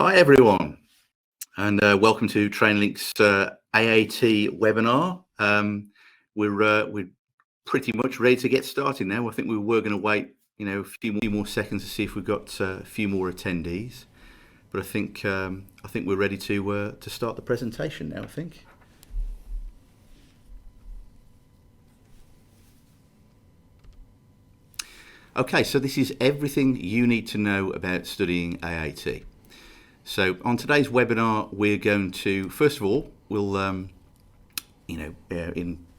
Hi everyone, and welcome to TrainLink's AAT webinar. We're pretty much ready to get started now. I think we were going to wait, a few more seconds to see if we've got a few more attendees, but I think we're ready to start the presentation now. I think. Okay, so this is everything you need to know about studying AAT. So on today's webinar, we're going to, first of all, we'll, in a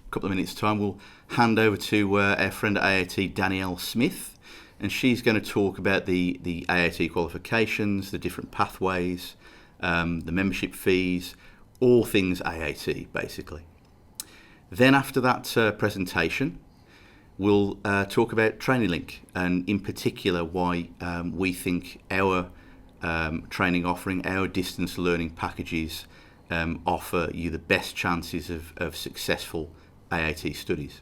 couple of minutes' time, we'll hand over to our friend at AAT, Danielle Smith, and she's going to talk about the AAT qualifications, the different pathways, the membership fees, all things AAT, basically. Then after that presentation, we'll talk about TrainingLink, and in particular why we think our training offering, our distance learning packages offer you the best chances of successful AAT studies.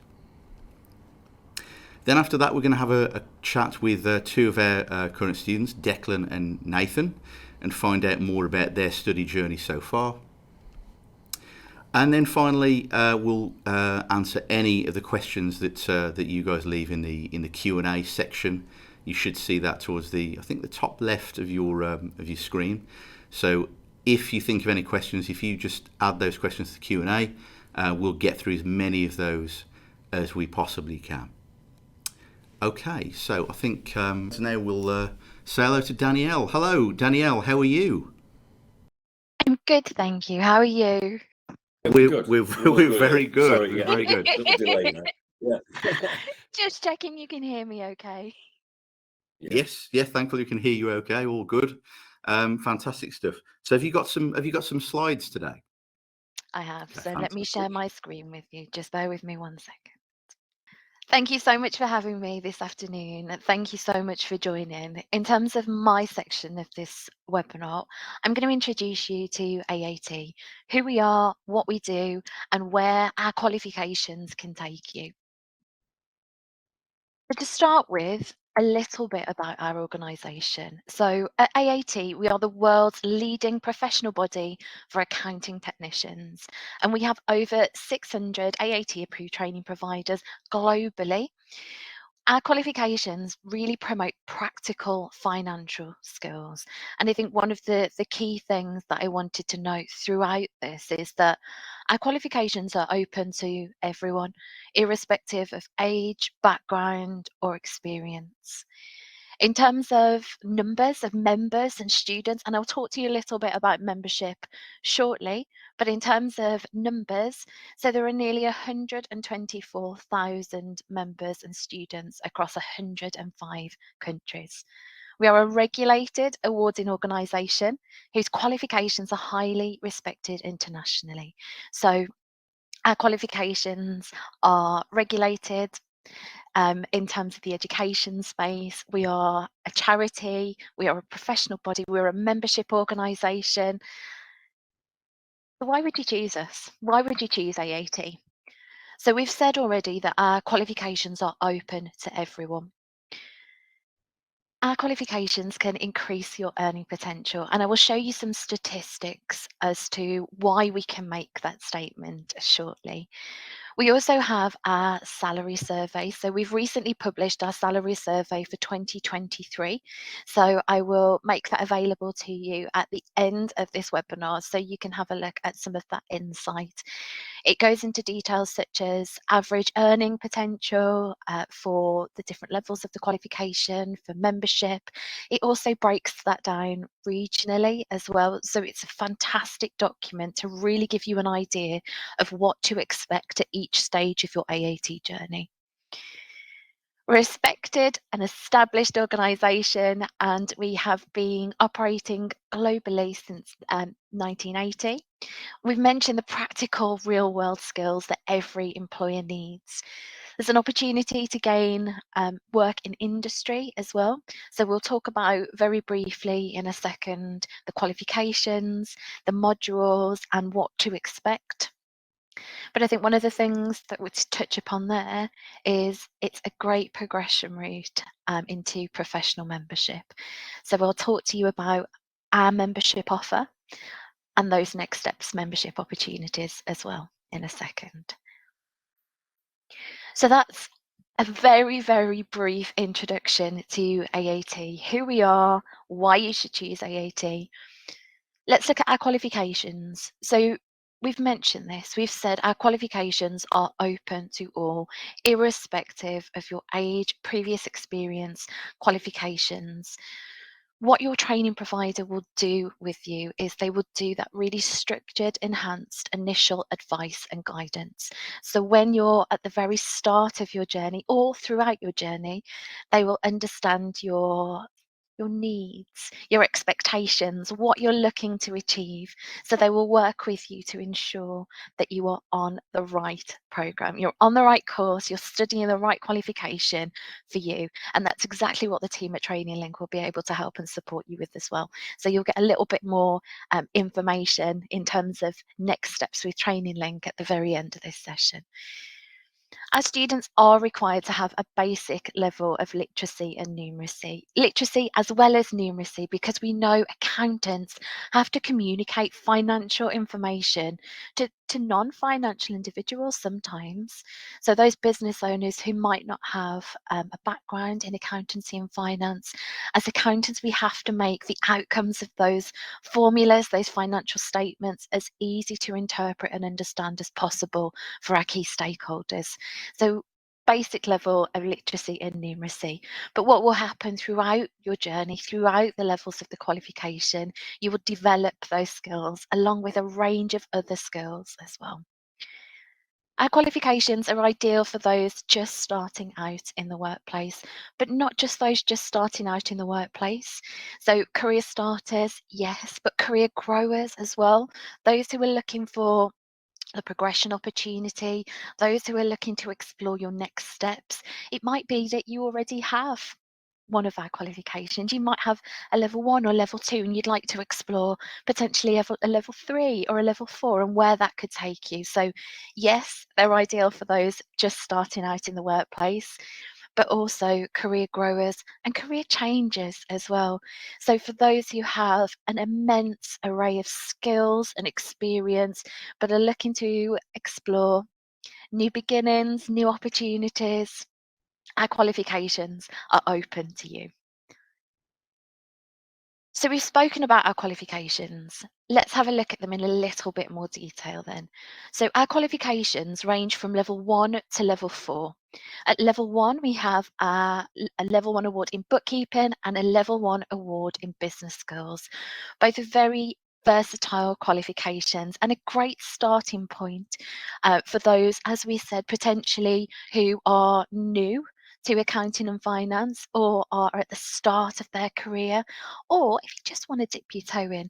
Then after that, we're going to have a chat with two of our current students, Declan and Nathan, and find out more about their study journey so far. And then finally, we'll answer any of the questions that you guys leave in the Q&A section. You should see that towards the top left of your screen. So if you think of any questions, if you just add those questions to the Q&A, we'll get through as many of those as we possibly can. Okay, so I think now we'll say hello to Danielle. Hello, Danielle. How are you? I'm good, thank you. How are you? We're very good. Sorry, we're very good. Little delay now. Yeah. Just checking you can hear me okay. Yes, thankfully we can hear you okay, all good. Fantastic stuff. So have you got some slides today? I have. Okay, so let me fantastic. share my screen with you. Just bear with me 1 second. Thank you so much for having me this afternoon. Thank you so much for joining. In terms of my section of this webinar, I'm going to introduce you to AAT, who we are, what we do, and where our qualifications can take you. But to start with, a little bit about our organisation. So at AAT, we are the world's leading professional body for accounting technicians, and we have over 600 AAT approved training providers globally. Our qualifications really promote practical financial skills. And I think one of the key things that I wanted to note throughout this is that our qualifications are open to everyone, irrespective of age, background, or experience. In terms of numbers of members and students, and I'll talk to you a little bit about membership shortly, but in terms of numbers, so there are nearly 124,000 members and students across 105 countries. We are a regulated awarding organisation whose qualifications are highly respected internationally. So our qualifications are regulated. In terms of the education space, we are a charity, we are a professional body, we're a membership organisation. So why would you choose us? Why would you choose AAT? So we've said already that our qualifications are open to everyone. Our qualifications can increase your earning potential, and I will show you some statistics as to why we can make that statement shortly. We also have our salary survey. So we've recently published our salary survey for 2023. So I will make that available to you at the end of this webinar so you can have a look at some of that insight. It goes into details such as average earning potential for the different levels of the qualification, for membership. It also breaks that down regionally as well. So it's a fantastic document to really give you an idea of what to expect at each stage of your AAT journey. We're a respected and established organisation, and we have been operating globally since 1980. We've mentioned the practical real-world skills that every employer needs. There's an opportunity to gain work in industry as well. So we'll talk about very briefly in a second the qualifications, the modules, and what to expect. But I think one of the things that we'd touch upon there is it's a great progression route into professional membership. So I'll talk to you about our membership offer, and those next steps membership opportunities as well in a second. So that's a very, very brief introduction to AAT, who we are, why you should choose AAT. Let's look at our qualifications. So we've mentioned this, we've said our qualifications are open to all, irrespective of your age, previous experience, qualifications. What your training provider will do with you is they will do that really structured, enhanced initial advice and guidance. So when you're at the very start of your journey or throughout your journey, they will understand your needs, your expectations, what you're looking to achieve. So they will work with you to ensure that you are on the right program, you're on the right course, you're studying the right qualification for you. And that's exactly what the team at Training Link will be able to help and support you with as well. So you'll get a little bit more information in terms of next steps with Training Link at the very end of this session. Our students are required to have a basic level of literacy and numeracy. Literacy as well as numeracy, because we know accountants have to communicate financial information to non-financial individuals sometimes. So those business owners who might not have a background in accountancy and finance, as accountants, we have to make the outcomes of those formulas, those financial statements, as easy to interpret and understand as possible for our key stakeholders. So basic level of literacy and numeracy. But what will happen throughout your journey, throughout the levels of the qualification, you will develop those skills along with a range of other skills as well. Our qualifications are ideal for those just starting out in the workplace, but not just those just starting out in the workplace. So career starters, yes, but career growers as well. Those who are looking for a progression opportunity, those who are looking to explore your next steps. It might be that you already have one of our qualifications. You might have a level 1 or level 2 and you'd like to explore potentially a level 3 or a level 4 and where that could take you. So yes, they're ideal for those just starting out in the workplace, but also career growers and career changers as well. So for those who have an immense array of skills and experience, but are looking to explore new beginnings, new opportunities, our qualifications are open to you. So we've spoken about our qualifications. Let's have a look at them in a little bit more detail then. So our qualifications range from level 1 to level 4. At level 1, we have a level 1 award in bookkeeping and a level 1 award in business skills. Both are very versatile qualifications and a great starting point for those, as we said, potentially who are new to accounting and finance or are at the start of their career, or if you just want to dip your toe in.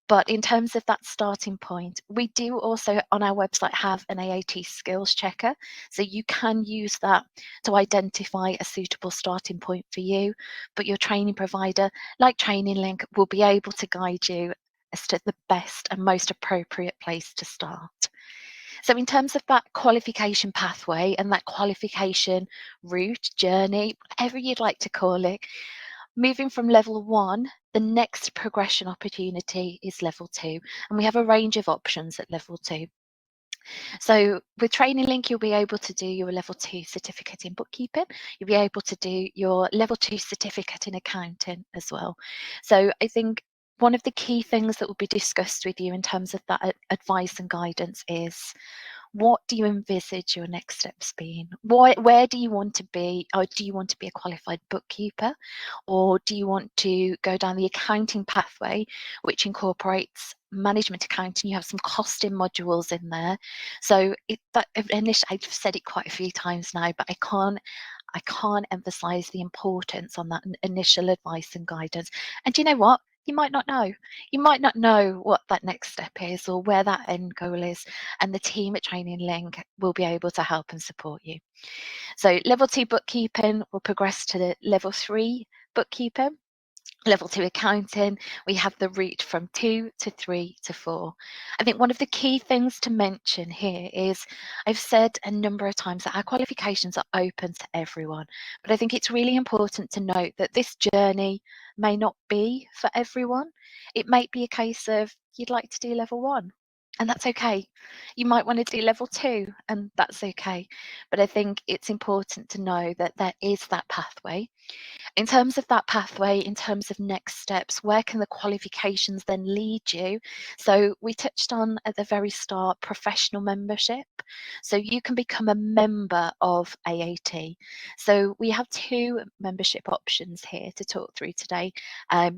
But in terms of that starting point, we do also on our website have an AAT skills checker. So you can use that to identify a suitable starting point for you. But your training provider, like Training Link, will be able to guide you as to the best and most appropriate place to start. So in terms of that qualification pathway and that qualification route, journey, whatever you'd like to call it, moving from level 1, the next progression opportunity is level 2. And we have a range of options at level 2. So with Training Link, you'll be able to do your level 2 certificate in bookkeeping. You'll be able to do your level 2 certificate in accounting as well. So I think one of the key things that will be discussed with you in terms of that advice and guidance is, what do you envisage your next steps being? Where do you want to be? Or do you want to be a qualified bookkeeper? Or do you want to go down the accounting pathway, which incorporates management accounting? You have some costing modules in there. So I've said it quite a few times now, but I can't emphasize the importance on that initial advice and guidance. And do you know what? You might not know. You might not know what that next step is or where that end goal is. And the team at Training Link will be able to help and support you. So level 2 bookkeeping will progress to the level 3 bookkeeping. Level 2 accounting, we have the route from 2 to 3 to 4. I think one of the key things to mention here is I've said a number of times that our qualifications are open to everyone, but I think it's really important to note that this journey may not be for everyone. It might be a case of you'd like to do level 1, and that's okay. You might want to do level 2, and that's okay. But I think it's important to know that there is that pathway. In terms of that pathway, in terms of next steps, where can the qualifications then lead you? So we touched on at the very start professional membership. So you can become a member of AAT. So we have two membership options here to talk through today.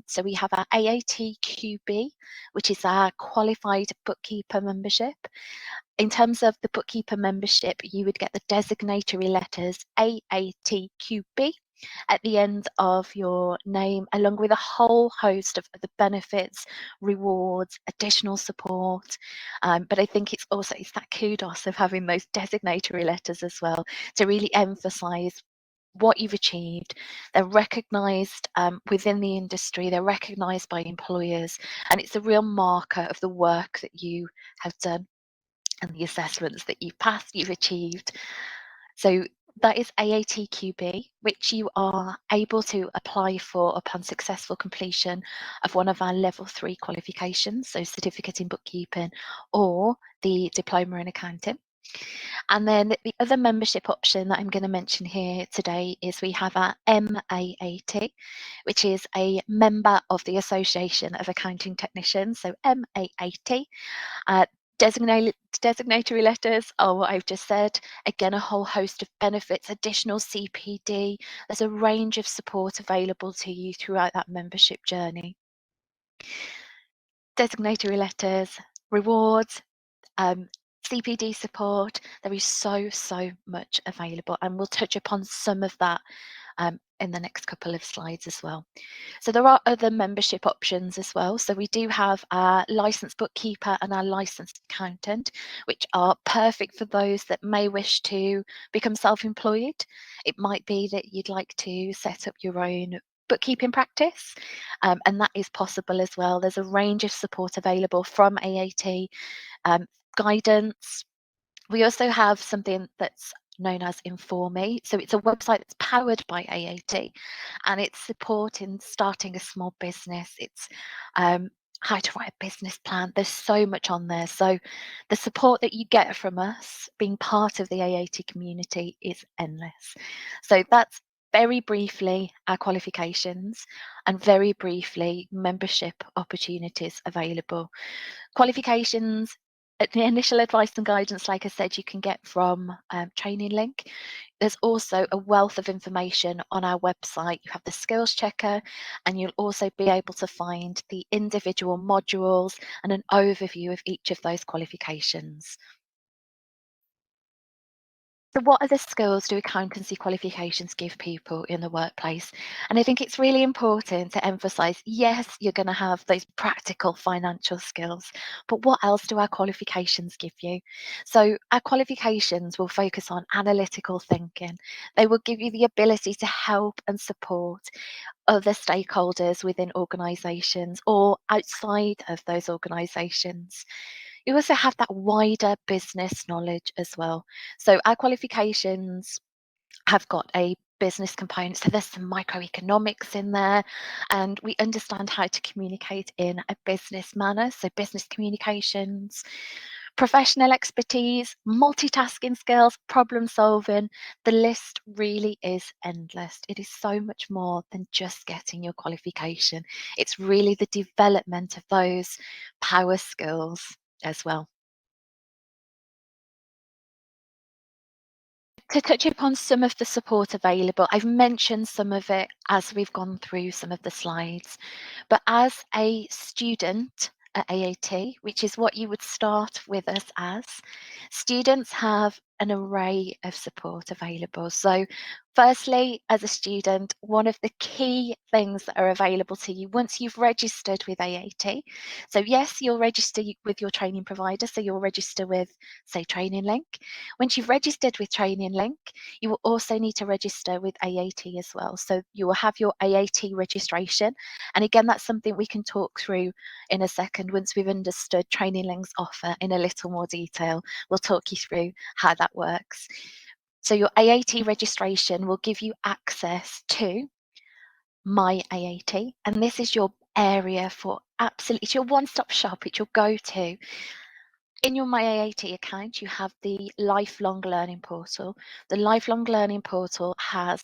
So we have our AAT QB, which is our qualified bookkeeper membership. In terms of the bookkeeper membership, you would get the designatory letters AATQB at the end of your name, along with a whole host of the benefits, rewards, additional support. But I think it's that kudos of having those designatory letters as well to really emphasize what you've achieved. They're recognised within the industry, they're recognised by employers, and it's a real marker of the work that you have done and the assessments that you've passed, you've achieved. So that is AATQB, which you are able to apply for upon successful completion of one of our level 3 qualifications, so certificate in bookkeeping or the diploma in accounting. And then the other membership option that I'm going to mention here today is we have our MAAT, which is a member of the Association of Accounting Technicians, so MAAT. Designatory letters are what I've just said. Again, a whole host of benefits, additional CPD. There's a range of support available to you throughout that membership journey. Designatory letters, rewards, CPD support. There is so much available, and we'll touch upon some of that in the next couple of slides as well. So there are other membership options as well. So we do have our licensed bookkeeper and our licensed accountant, which are perfect for those that may wish to become self-employed. It might be that you'd like to set up your own bookkeeping practice, and that is possible as well. There's a range of support available from AAT, guidance. We also have something that's known as Inform Me. So it's a website that's powered by AAT, and it's supporting starting a small business. It's how to write a business plan. There's so much on there. So the support that you get from us being part of the AAT community is endless. So that's very briefly our qualifications and very briefly membership opportunities available. Qualifications, the initial advice and guidance, like I said, you can get from Training Link. There's also a wealth of information on our website. You have the skills checker, and you'll also be able to find the individual modules and an overview of each of those qualifications. So what other skills do accountancy qualifications give people in the workplace? And I think it's really important to emphasize, yes, you're going to have those practical financial skills, but what else do our qualifications give you? So our qualifications will focus on analytical thinking. They will give you the ability to help and support other stakeholders within organisations or outside of those organisations. You also have that wider business knowledge as well. So our qualifications have got a business component. So there's some microeconomics in there, and we understand how to communicate in a business manner. So business communications, professional expertise, multitasking skills, problem solving. The list really is endless. It is so much more than just getting your qualification. It's really the development of those power skills as well. To touch upon some of the support available, I've mentioned some of it as we've gone through some of the slides, but as a student at AAT, which is what you would start with us as, students have an array of support available. So Firstly, as a student, one of the key things that are available to you once you've registered with AAT. So yes, you'll register with your training provider. So you'll register with, say, Training Link. Once you've registered with Training Link, you will also need to register with AAT as well. So you will have your AAT registration. And again, that's something we can talk through in a second once we've understood Training Link's offer in a little more detail. We'll talk you through how that works. So your AAT registration will give you access to My AAT, and this is your area for absolutely, it's your one-stop shop, it's your go-to. In your My AAT account, you have the Lifelong Learning Portal. The Lifelong Learning Portal has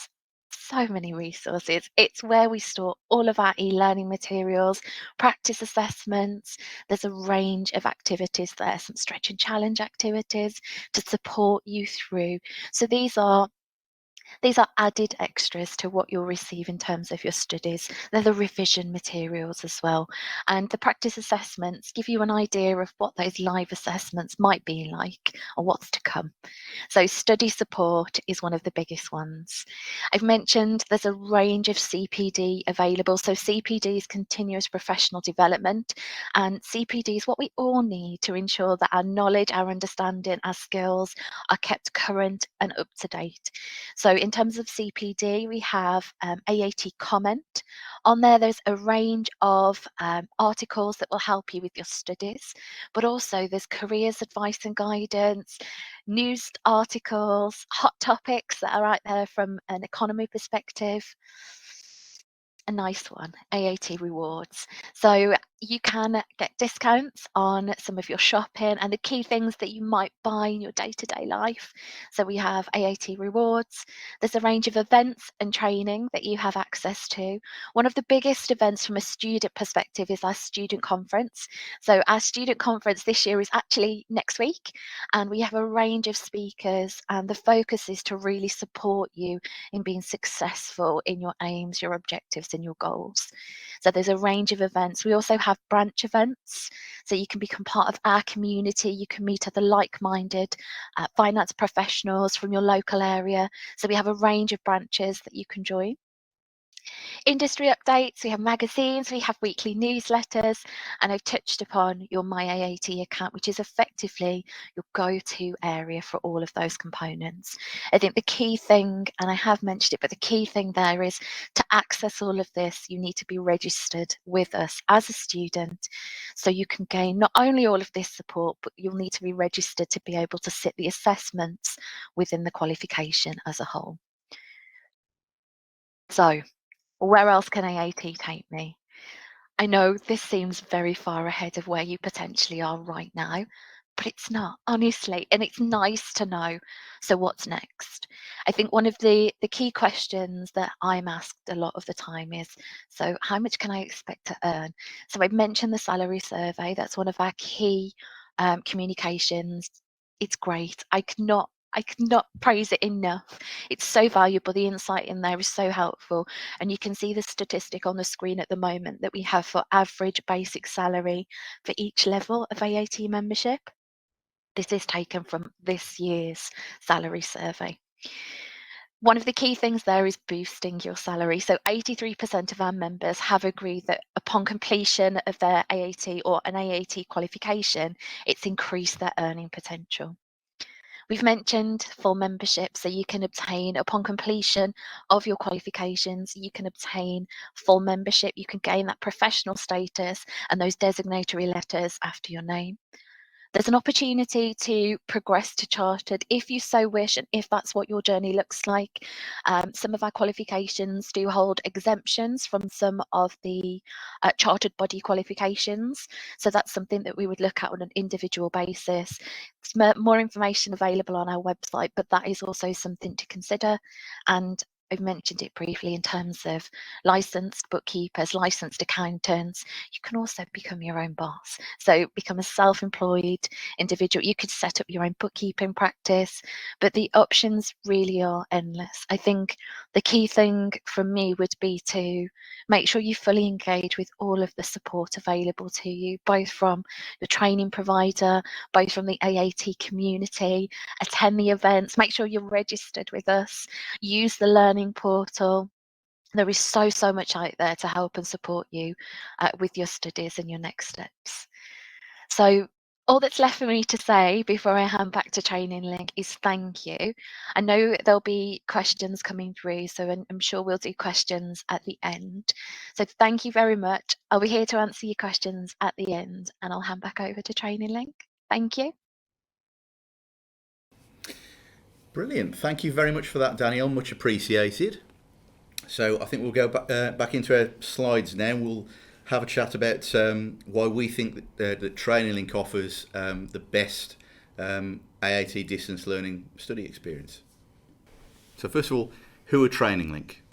so many resources. It's where we store all of our e-learning materials, practice assessments. There's a range of activities there, some stretch and challenge activities to support you through. So these are added extras to what you'll receive in terms of your studies. They're the revision materials as well. And the practice assessments give you an idea of what those live assessments might be like or what's to come. So study support is one of the biggest ones. I've mentioned there's a range of CPD available. So CPD is continuous professional development, and CPD is what we all need to ensure that our knowledge, our understanding, our skills are kept current and up to date. So in terms of CPD, we have AAT Comment. On there, there's a range of articles that will help you with your studies, but also there's careers advice and guidance, news articles, hot topics that are out there from an economy perspective. A nice one, AAT rewards. So you can get discounts on some of your shopping and the key things that you might buy in your day-to-day life. So we have AAT rewards. There's a range of events and training that you have access to. One of the biggest events from a student perspective is our student conference. So our student conference this year is actually next week, and we have a range of speakers, and the focus is to really support you in being successful in your aims, your objectives, and your goals. So there's a range of events. We also have branch events, so you can become part of our community. You can meet other like-minded finance professionals from your local area. So we have a range of branches that you can join. Industry updates, we have magazines, we have weekly newsletters, and I've touched upon your My AAT account, which is effectively your go-to area for all of those components. I think the key thing, and I have mentioned it, but the key thing there is to access all of this, you need to be registered with us as a student, so you can gain not only all of this support, but you'll need to be registered to be able to sit the assessments within the qualification as a whole. So, where else can AAT take me? I know this seems very far ahead of where you potentially are right now, but it's not, honestly, and it's nice to know. So what's next? I think one of the key questions that I'm asked a lot of the time is, so how much can I expect to earn? So I mentioned the salary survey. That's one of our key communications. It's great. I could not praise it enough. It's so valuable. The insight in there is so helpful. And you can see the statistic on the screen at the moment that we have for average basic salary for each level of AAT membership. This is taken from this year's salary survey. One of the key things there is boosting your salary. So 83% of our members have agreed that upon completion of their AAT or an AAT qualification, it's increased their earning potential. We've mentioned full membership, so you can obtain, upon completion of your qualifications, you can obtain full membership. You can gain that professional status and those designatory letters after your name. There's an opportunity to progress to chartered if you so wish, and if that's what your journey looks like. Some of our qualifications do hold exemptions from some of the chartered body qualifications. So that's something that we would look at on an individual basis. There's more information available on our website, but that is also something to consider. And I've mentioned it briefly in terms of licensed bookkeepers, licensed accountants. You can also become your own boss. So become a self-employed individual. You could set up your own bookkeeping practice, but the options really are endless. I think the key thing for me would be to make sure you fully engage with all of the support available to you, both from the training provider, both from the AAT community. Attend the events, make sure you're registered with us, use the learning portal. There is so much out there to help and support you with your studies and your next steps. So all that's left for me to say before I hand back to Training Link is thank you. I know there'll be questions coming through, so I'm sure we'll do questions at the end. So thank you very much. I'll be here to answer your questions at the end, and I'll hand back over to Training Link. Thank you. Brilliant. Thank you very much for that, Danielle. Much appreciated. So I think we'll go back into our slides now. We'll have a chat about why we think that Training Link offers the best AAT distance learning study experience. So first of all, who are Training Link?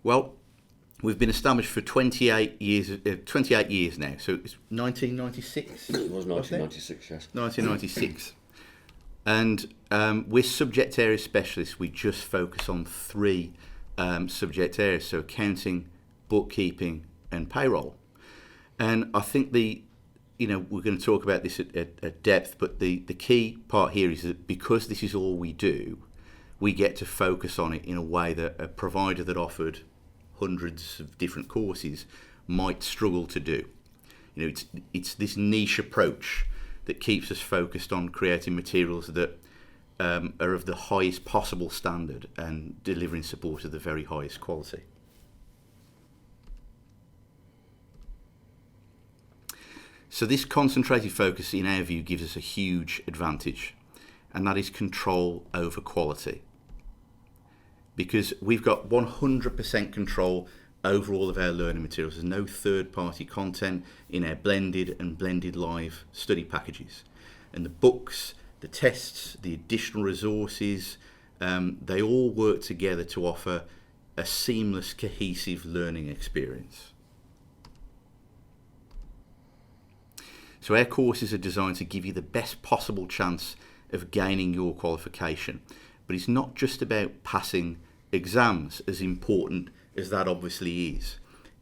Well, we've been established for 28 years now. So it's 1996. It was 1996, yes. 1996. And we're subject area specialists. We just focus on 3 subject areas, so accounting, bookkeeping, and payroll. And I think we're going to talk about this at depth, but the key part here is that because this is all we do, we get to focus on it in a way that a provider that offered hundreds of different courses might struggle to do. It's this niche approach that keeps us focused on creating materials that are of the highest possible standard and delivering support of the very highest quality. So this concentrated focus, in our view, gives us a huge advantage, and that is control over quality. Because we've got 100% control over all of our learning materials. There's no third-party content in our blended and blended live study packages. And the books, the tests, the additional resources, they all work together to offer a seamless, cohesive learning experience. So our courses are designed to give you the best possible chance of gaining your qualification. But it's not just about passing exams, as important as that obviously is.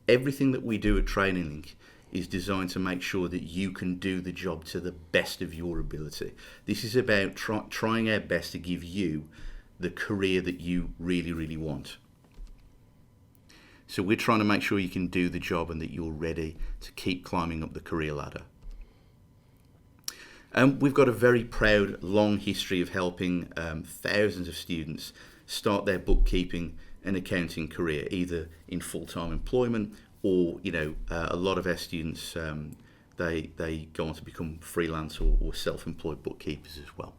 Everything that we do at Training Link is designed to make sure that you can do the job to the best of your ability. This is about trying our best to give you the career that you really, really want. So we're trying to make sure you can do the job and that you're ready to keep climbing up the career ladder. We've got a very proud, long history of helping thousands of students start their bookkeeping and accounting career, either in full-time employment or, a lot of our students, they go on to become freelance or self-employed bookkeepers as well.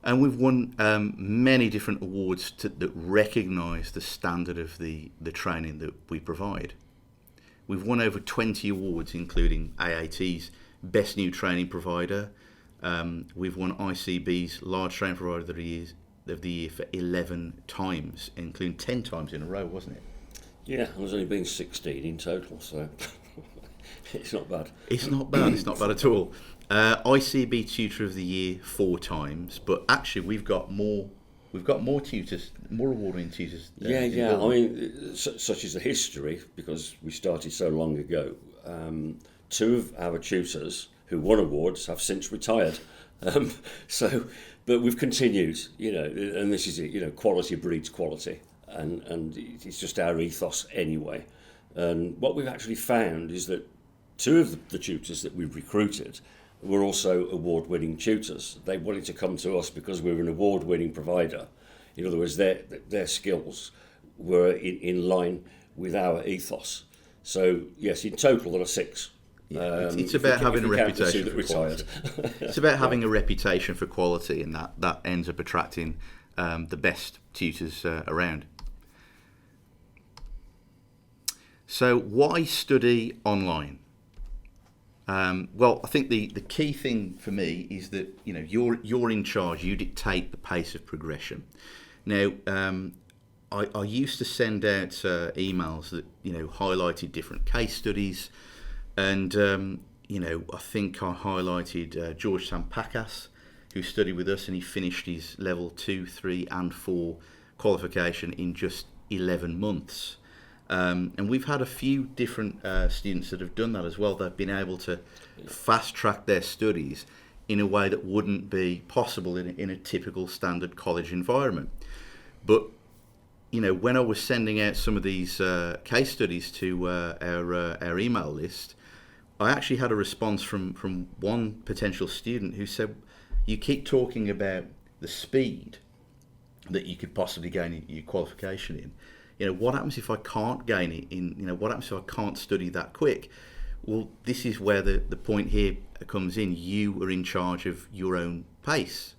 And we've won many different awards that recognise the standard of the training that we provide. We've won over 20 awards, including AAT's Best New Training Provider. We've won ICB's Large Training Provider of the Year for 11 times, including 10 times in a row, wasn't it? Yeah, there's only been 16 in total, so it's not bad. It's not bad at all. ICB Tutor of the Year 4 times, but actually we've got more tutors, more award-winning tutors. Yeah. I mean, such is the history, because we started so long ago. 2 of our tutors who won awards have since retired. But we've continued, and this is it, quality breeds quality, and it's just our ethos anyway. And what we've actually found is that 2 of the tutors that we've recruited were also award-winning tutors. They wanted to come to us because we were an award-winning provider. In other words, their skills were in line with our ethos. So yes, in total there are 6. Yeah, it's about having a reputation for quality. It's about having a reputation for quality, and that ends up attracting the best tutors around. So why study online? Well, I think the key thing for me is that you're in charge. You dictate the pace of progression. Now, I used to send out emails that highlighted different case studies, and I think I highlighted George Sampakas, who studied with us, and he finished his level 2, 3, and 4 qualification in just 11 months. And we've had a few different students that have done that as well. They've been able to fast track their studies in a way that wouldn't be possible in a typical standard college environment. But when I was sending out some of these case studies to our email list, I actually had a response from one potential student who said, "You keep talking about the speed that you could possibly gain your qualification in. What happens if I can't gain it in, what happens if I can't study that quick?" Well, this is where the point here comes in. You are in charge of your own pace.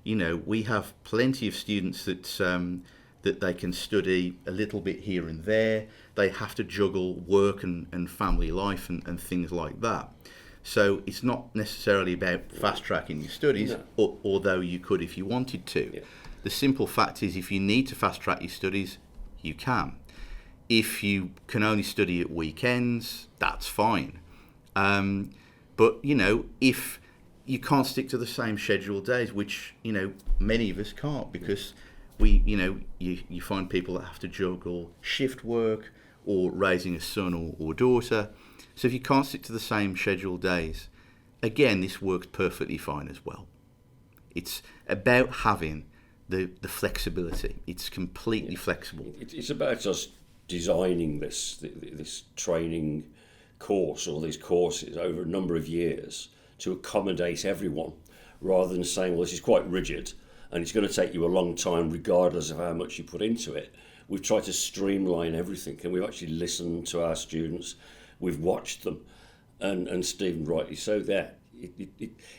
We have plenty of students that they can study a little bit here and there. They have to juggle work and family life and things like that. So it's not necessarily about fast tracking your studies, although you could if you wanted to. Yeah. The simple fact is, if you need to fast track your studies, you can. If you can only study at weekends, that's fine. But if you can't stick to the same scheduled days, which many of us can't, because you find people that have to juggle shift work or raising a son or daughter. So if you can't stick to the same scheduled days, again, this works perfectly fine as well. It's about having the flexibility. It's completely flexible. It's about us designing this training course or these courses over a number of years to accommodate everyone, rather than saying, well, this is quite rigid and it's going to take you a long time regardless of how much you put into it. We've tried to streamline everything, and we've actually listened to our students. We've watched them, and Stephen rightly so there.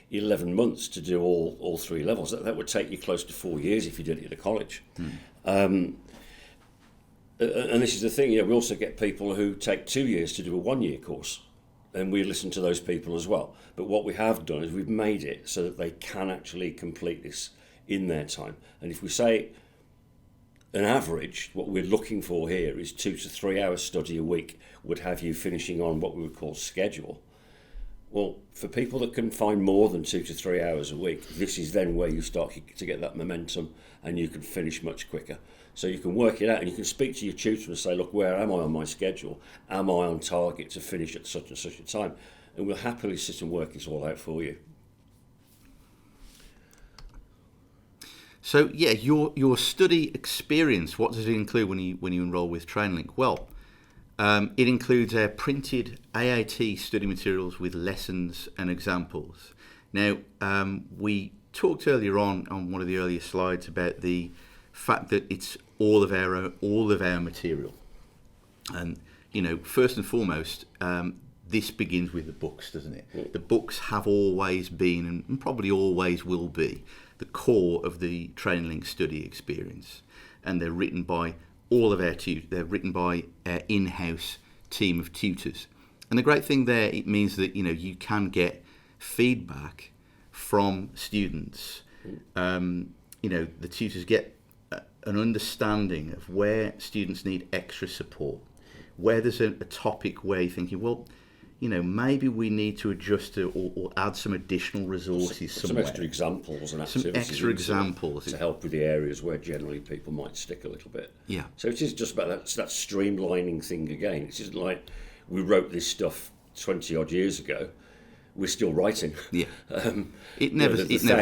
11 months to do all 3 levels. That would take you close to 4 years if you did it at a college. And this is the thing, we also get people who take 2 years to do a 1-year course, and we listen to those people as well. But what we have done is we've made it so that they can actually complete this in their time. And if we say an average, what we're looking for here is 2 to 3 hours study a week would have you finishing on what we would call schedule. Well, for people that can find more than 2 to 3 hours a week, this is then where you start to get that momentum, and you can finish much quicker. So you can work it out, and you can speak to your tutor and say, look, where am I on my schedule? Am I on target to finish at such and such a time? And we'll happily sit and work this all out for you. So yeah, your study experience, what does it include when you enrol with TrainLink? Well, it includes our printed AAT study materials with lessons and examples. Now, we talked earlier on one of the earlier slides about the fact that it's all of our material, and first and foremost, this begins with the books, doesn't it? Yeah. The books have always been, and probably always will be, the core of the TrainLink study experience, and they're written by all of our they're written by our in-house team of tutors. And the great thing there, it means that you can get feedback from students. The tutors get an understanding of where students need extra support, where there's a topic where you're thinking, well, maybe we need to adjust or add some additional resources somewhere. Some extra examples and activities. Some extra examples. To help with the areas where generally people might stick a little bit. Yeah. So it is just about that streamlining thing again. It isn't like we wrote this stuff 20 odd years ago. We're still writing. Yeah. It never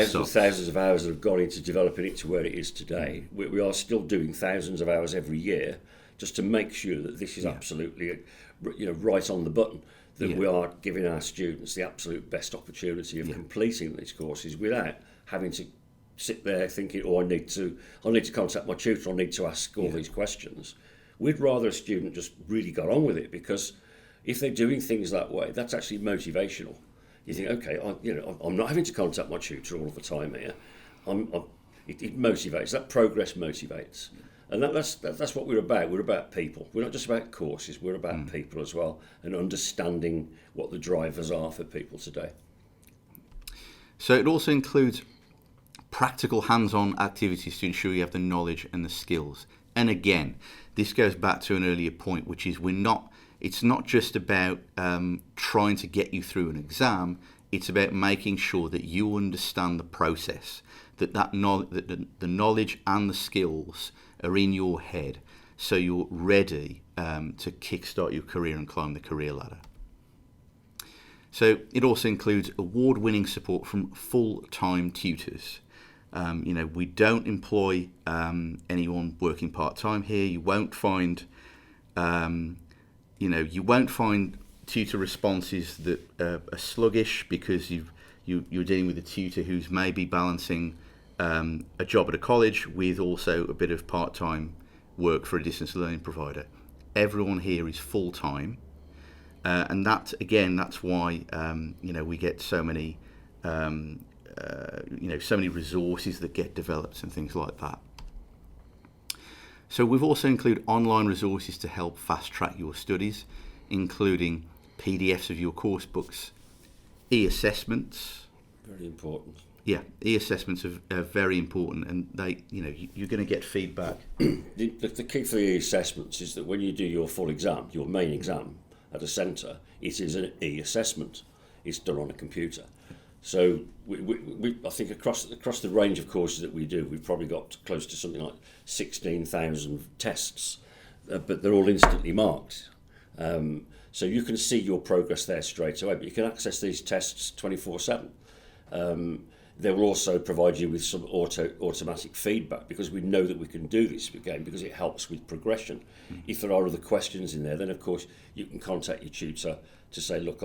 stops. Thousands of hours that have gone into developing it to where it is today. We are still doing thousands of hours every year just to make sure that this is absolutely, right on the button. That we are giving our students the absolute best opportunity of completing these courses without having to sit there thinking, I need to contact my tutor, I need to ask all these questions. We'd rather a student just really got on with it, because if they're doing things that way, that's actually motivational. You think, okay, I'm not having to contact my tutor all the time here. It motivates. That progress motivates. And that's what we're about. We're about people. We're not just about courses. We're about people as well, and understanding what the drivers are for people today. So it also includes practical hands-on activities to ensure you have the knowledge and the skills. And again, this goes back to an earlier point, which is it's not just about trying to get you through an exam. It's about making sure that you understand the process, that the knowledge and the skills are in your head, so you're ready to kickstart your career and climb the career ladder. So it also includes award-winning support from full-time tutors. We don't employ anyone working part-time here. You won't find, tutor responses that are sluggish because you're dealing with a tutor who's maybe balancing a job at a college with also a bit of part-time work for a distance learning provider. Everyone here is full-time, and that's why we get so many so many resources that get developed and things like that. So we've also included online resources to help fast-track your studies, including PDFs of your course books, e-assessments. Very important. Yeah, e-assessments are very important, and you're going to get feedback. The key for the e-assessments is that when you do your full exam, your main exam at a centre, it is an e-assessment. It's done on a computer. So I think across the range of courses that we do, we've probably got close to something like 16,000 tests, but they're all instantly marked. So you can see your progress there straight away, but you can access these tests 24/7. They will also provide you with some automatic feedback, because we know that we can do this again because it helps with progression. If there are other questions in there, then of course you can contact your tutor to say, look,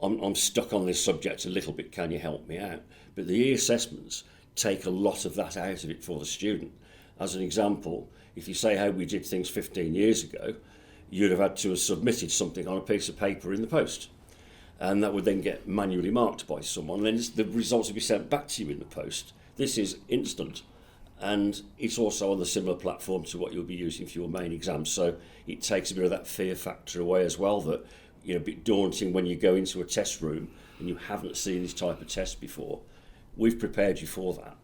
I'm stuck on this subject a little bit, can you help me out? But the e-assessments take a lot of that out of it for the student. As an example, if you say how we did things 15 years ago, you'd have had to have submitted something on a piece of paper in the post. And that would then get manually marked by someone. Then the results will be sent back to you in the post. This is instant. And it's also on the similar platform to what you'll be using for your main exam. So it takes a bit of that fear factor away as well, that a bit daunting when you go into a test room and you haven't seen this type of test before. We've prepared you for that.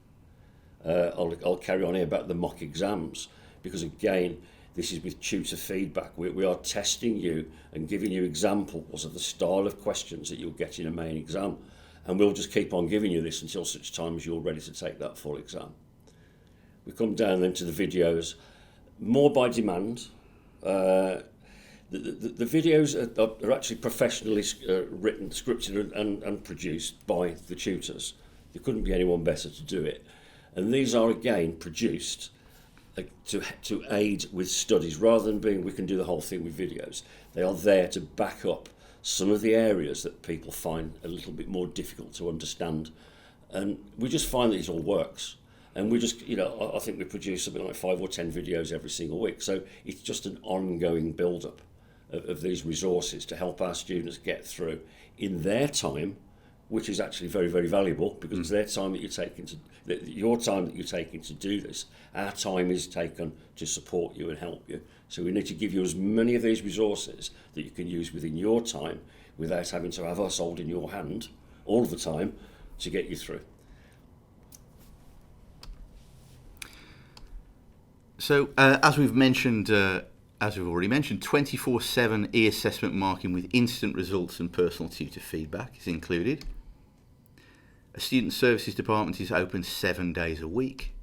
I'll carry on here about the mock exams, because again, this is with tutor feedback. We are testing you and giving you examples of the style of questions that you'll get in a main exam. And we'll just keep on giving you this until such time as you're ready to take that full exam. We come down then to the videos, more by demand. The videos are actually professionally written, scripted and produced by the tutors. There couldn't be anyone better to do it. And these are again produced to aid with studies, rather than being we can do the whole thing with videos. They are there to back up some of the areas that people find a little bit more difficult to understand. And we just find that it all works. And we just, I think we produce something like 5 or 10 videos every single week. So it's just an ongoing build-up of these resources to help our students get through in their time, which is actually very, very valuable, because it's their time that you're taking your time that you're taking to do this. Our time is taken to support you and help you. So we need to give you as many of these resources that you can use within your time without having to have us holding your hand all the time to get you through. So as we've already mentioned, 24/7 e-assessment marking with instant results and personal tutor feedback is included. A student services department is open 7 days a week.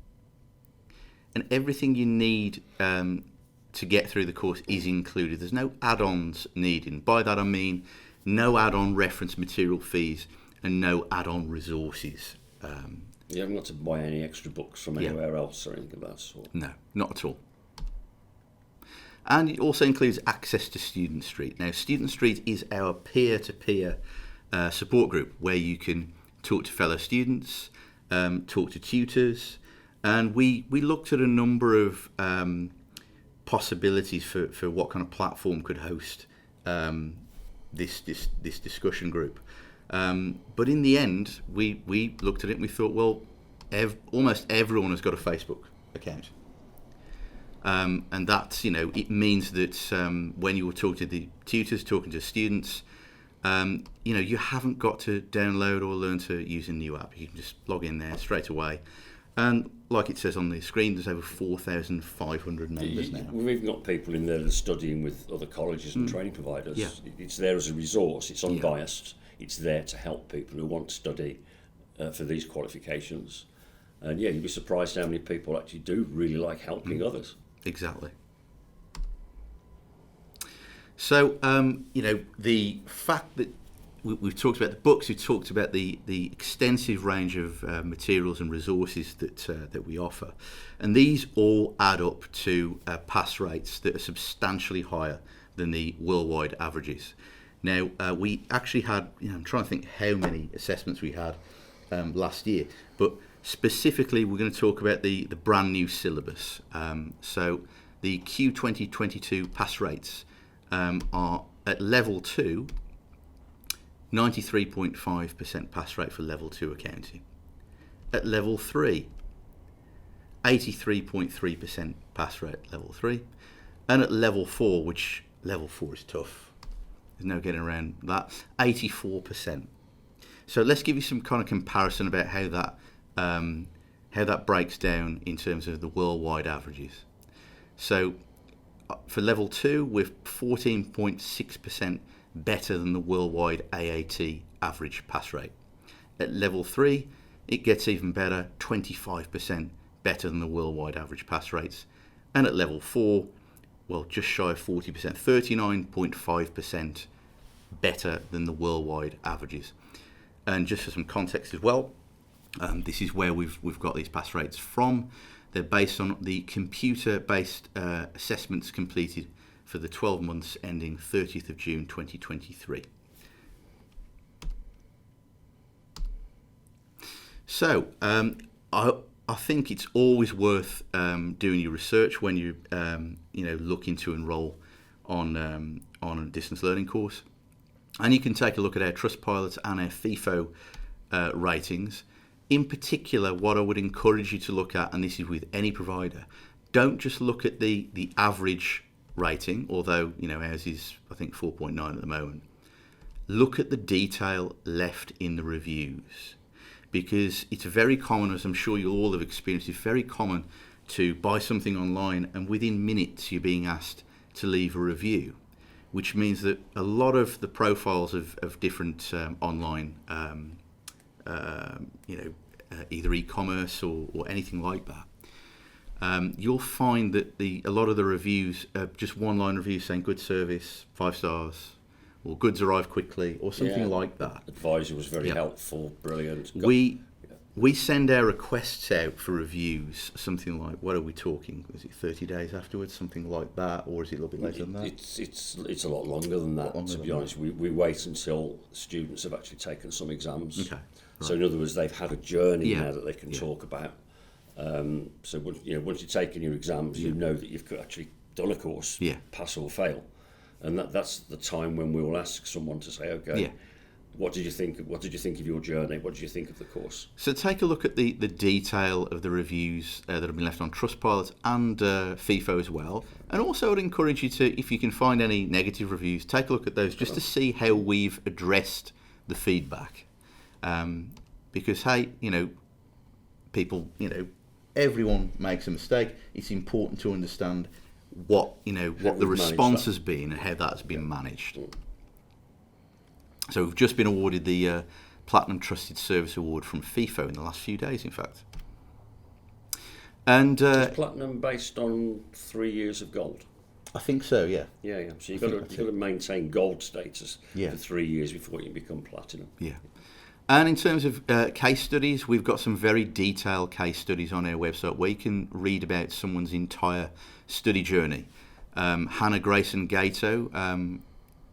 And everything you need to get through the course is included. There's no add-ons needed. By that I mean no add-on reference material fees and no add-on resources. You haven't got to buy any extra books from anywhere else or anything of that sort. No, not at all. And it also includes access to Student Street. Now, Student Street is our peer-to-peer support group where you can talk to fellow students, talk to tutors, and we looked at a number of possibilities for what kind of platform could host this discussion group. But in the end, we looked at it and we thought, well, almost everyone has got a Facebook account. And that's, it means that when you were talking to the tutors, talking to students, you haven't got to download or learn to use a new app. You can just log in there straight away. And like it says on the screen, there's over 4,500 members now. We've even got people in there that are studying with other colleges and training providers. Yeah. It's there as a resource. It's unbiased. It's there to help people who want to study for these qualifications. And you'd be surprised how many people actually do really like helping others. Exactly. So, the fact that we've talked about the books, we've talked about the extensive range of materials and resources that we offer, and these all add up to pass rates that are substantially higher than the worldwide averages. Now, we actually had, I'm trying to think how many assessments we had last year, but specifically we're going to talk about the brand new syllabus. So the Q 2022 pass rates are at level 2, 93.5% pass rate for level 2 accounting. At level 3, 83.3% pass rate level 3. And at level 4, which level 4 is tough, there's no getting around that, 84%. So let's give you some kind of comparison about how that breaks down in terms of the worldwide averages. So for level 2, we're 14.6% better than the worldwide AAT average pass rate. At level 3, it gets even better, 25% better than the worldwide average pass rates. And at level 4, well, just shy of 40%, 39.5% better than the worldwide averages. And just for some context as well, this is where we've got these pass rates from. They're based on the computer-based assessments completed for the 12 months ending 30th of June 2023. So I think it's always worth doing your research when you looking to enrol on a distance learning course, and you can take a look at our Trustpilot and our FIFO ratings. In particular, what I would encourage you to look at, and this is with any provider, don't just look at the average rating, although ours is I think 4.9 at the moment. Look at the detail left in the reviews, because it's very common, as I'm sure you all have experienced, it's very common to buy something online and within minutes you're being asked to leave a review, which means that a lot of the profiles of different online either e-commerce or anything like that, you'll find that a lot of the reviews are just one-line reviews saying good service, 5 stars, or goods arrived quickly, or something like that. Advisor was very helpful, brilliant. We send our requests out for reviews, something like, what are we talking? Is it 30 days afterwards, something like that, or is it a little bit later than that? It's a lot longer than that, to be honest. We wait until students have actually taken some exams. Okay. Right. So in other words, they've had a journey now that they can talk about. So once you've taken your exams, you know that you've actually done a course, pass or fail, and that's the time when we will ask someone to say, okay, what did you think? What did you think of your journey? What did you think of the course? So take a look at the detail of the reviews that have been left on Trustpilot and FIFO as well. And also I'd encourage you to, if you can find any negative reviews, take a look at those just to see how we've addressed the feedback. Because hey, people, everyone makes a mistake. It's important to understand what the response has been and how that's been managed. So we've just been awarded the Platinum Trusted Service Award from FIFO in the last few days, in fact. And is Platinum based on 3 years of gold? I think so, yeah. Yeah. So you've got to maintain gold status for 3 years before you become platinum. Yeah. And in terms of case studies, we've got some very detailed case studies on our website where you can read about someone's entire study journey. Hannah Grayson Gato,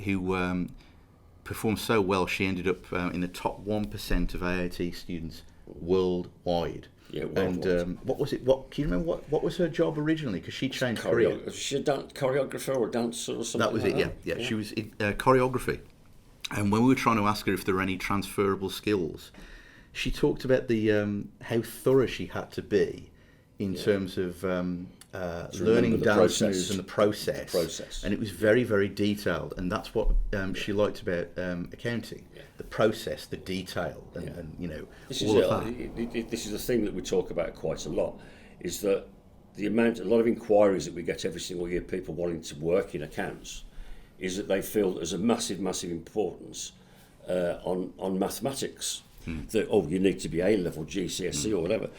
who performed so well, she ended up in the top 1% of AAT students worldwide. Yeah, worldwide. And what was it? Can you remember what was her job originally? Because she changed career. She choreographer or dancer or something. That was it. Yeah. She was in choreography. And when we were trying to ask her if there were any transferable skills, she talked about the how thorough she had to be in terms of learning the Dan process. Smith and the process. And it was very, very detailed, and that's what she liked about accounting. Yeah. The process, the detail, and you know, This all is of that. this is the thing that we talk about quite a lot, is that a lot of inquiries that we get every single year, people wanting to work in accounts, is that they feel there's a massive importance on mathematics. That, you need to be A-level, GCSE or whatever.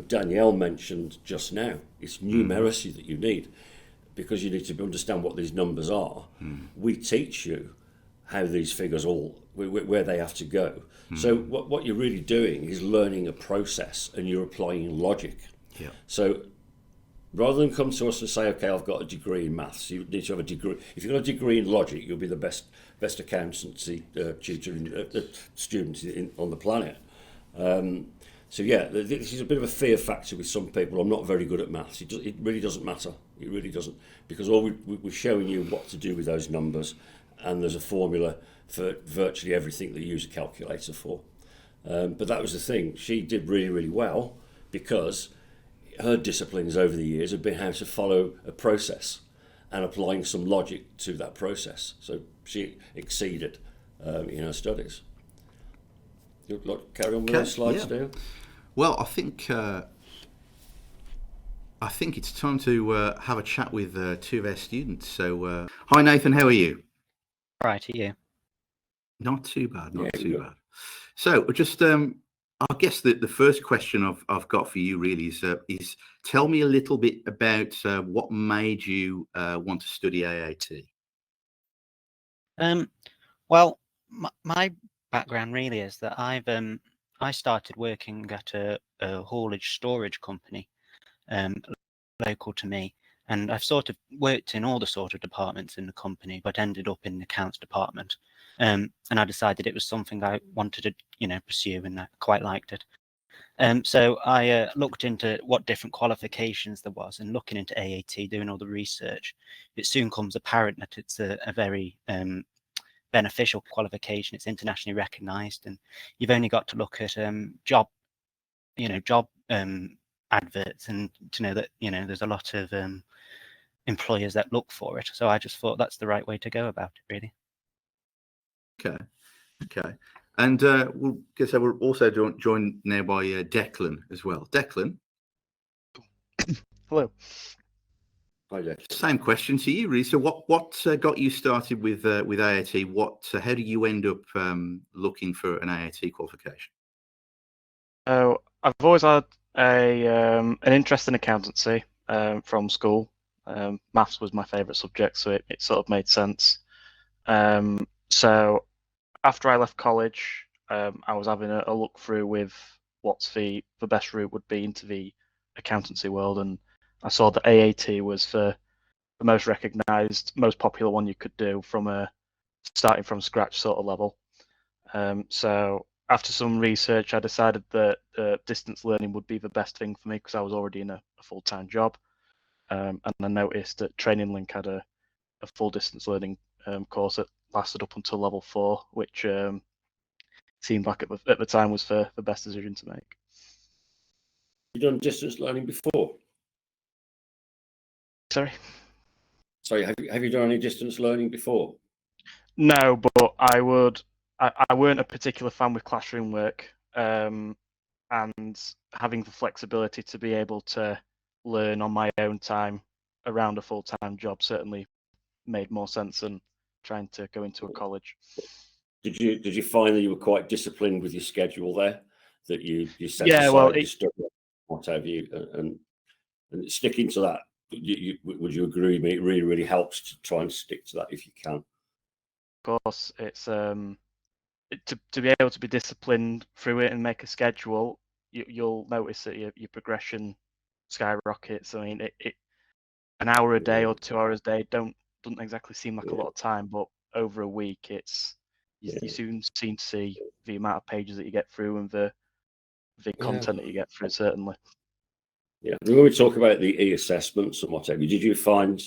Danielle mentioned just now, it's numeracy that you need, because you need to understand what these numbers are. We teach you how these figures where they have to go. So what you're really doing is learning a process, and you're applying logic. Yeah. So rather than come to us and say, okay, I've got a degree in maths, you need to have a degree. If you've got a degree in logic, you'll be the best accountancy student on the planet. So yeah, this is a bit of a fear factor with some people. I'm not very good at maths. It really doesn't matter. It really doesn't, because all we're showing you what to do with those numbers, and there's a formula for virtually everything that you use a calculator for. But that was the thing. She did really, really well, because her disciplines over the years have been how to follow a process and applying some logic to that process. So she exceeded in her studies. You'd like to carry on with those slides, Dale? Well, I think it's time to have a chat with two of our students. So, hi Nathan, how are you? Right, are you? Not too bad, not too bad. So, just I guess the first question I've got for you really is tell me a little bit about what made you want to study AAT. Well, my background really is that I started working at a haulage storage company local to me, and I've sort of worked in all the sort of departments in the company, but ended up in the accounts department. And I decided it was something I wanted to, pursue, and I quite liked it. So I looked into what different qualifications there was, and looking into AAT, doing all the research, it soon comes apparent that it's a very beneficial qualification. It's internationally recognised, and you've only got to look at job adverts and to know that there's a lot of employers that look for it. So I just thought that's the right way to go about it, really. Okay. And we're also joined now by Declan as well. Declan. Hello. Hi, Declan. Same question to you, really. So what got you started with AAT? How do you end up looking for an AAT qualification? So I've always had an interest in accountancy from school. Maths was my favourite subject, so it sort of made sense. So after I left college, I was having a look through with what's the best route would be into the accountancy world, and I saw that AAT was the most recognised, most popular one you could do from a starting from scratch sort of level. So after some research, I decided that distance learning would be the best thing for me, because I was already in a full-time job. And I noticed that Training Link had a full distance learning course that lasted up until level 4, which seemed like at the time was the best decision to make. Have you done distance learning before? Sorry, have you done any distance learning before? No, but I weren't a particular fan with classroom work, and having the flexibility to be able to learn on my own time around a full-time job certainly made more sense than trying to go into a college. Did you find that you were quite disciplined with your schedule there? That you set aside your study, what have you, and sticking to that? Would you agree with me? It really helps to try and stick to that if you can. Of course, it's to be able to be disciplined through it and make a schedule. You'll notice that your progression skyrockets. I mean, an hour a day or 2 hours a day doesn't exactly seem like a lot of time, but over a week, you soon seem to see the amount of pages that you get through and the content that you get through, certainly. Yeah, when we talk about the e-assessments and whatever, did you find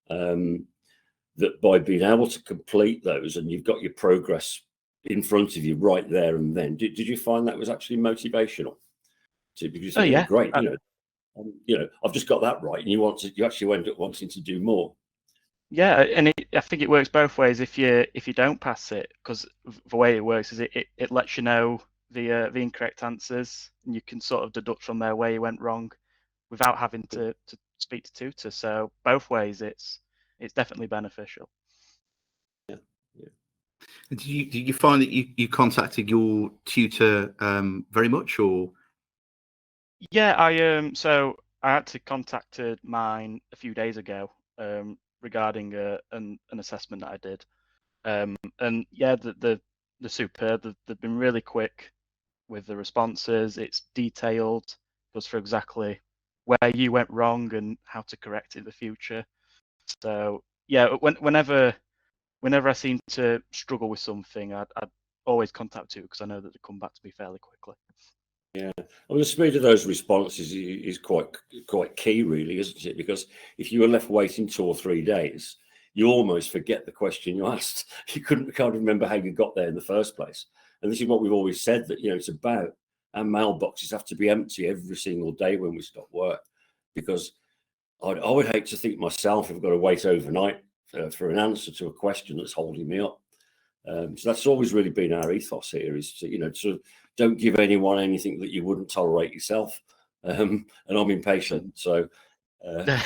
that by being able to complete those and you've got your progress in front of you right there and then, did you find that was actually motivational? Because yeah, great, You know, I've just got that right, and you actually end up wanting to do more. Yeah, and I think it works both ways. If you don't pass it, because the way it works is it lets you know the incorrect answers, and you can sort of deduct from there where you went wrong, without having to speak to tutor. So both ways, it's definitely beneficial. Yeah, yeah. Did you find that you contacted your tutor very much, or? Yeah, so I actually contacted mine a few days ago regarding an assessment that I did, and yeah, they're superb. They've been really quick with the responses. It's detailed, goes for exactly where you went wrong and how to correct it in the future. So yeah, whenever I seem to struggle with something, I'd always contact you, because I know that they come back to me fairly quickly. Yeah, well, the speed of those responses is quite key, really, isn't it? Because if you were left waiting 2 or 3 days, you almost forget the question you asked. You can't remember how you got there in the first place. And this is what we've always said, that, you know, it's about our mailboxes have to be empty every single day when we stop work, because I would hate to think myself I've got to wait overnight for an answer to a question that's holding me up. So that's always really been our ethos here, is to, you know, to don't give anyone anything that you wouldn't tolerate yourself. And I'm impatient, so I'd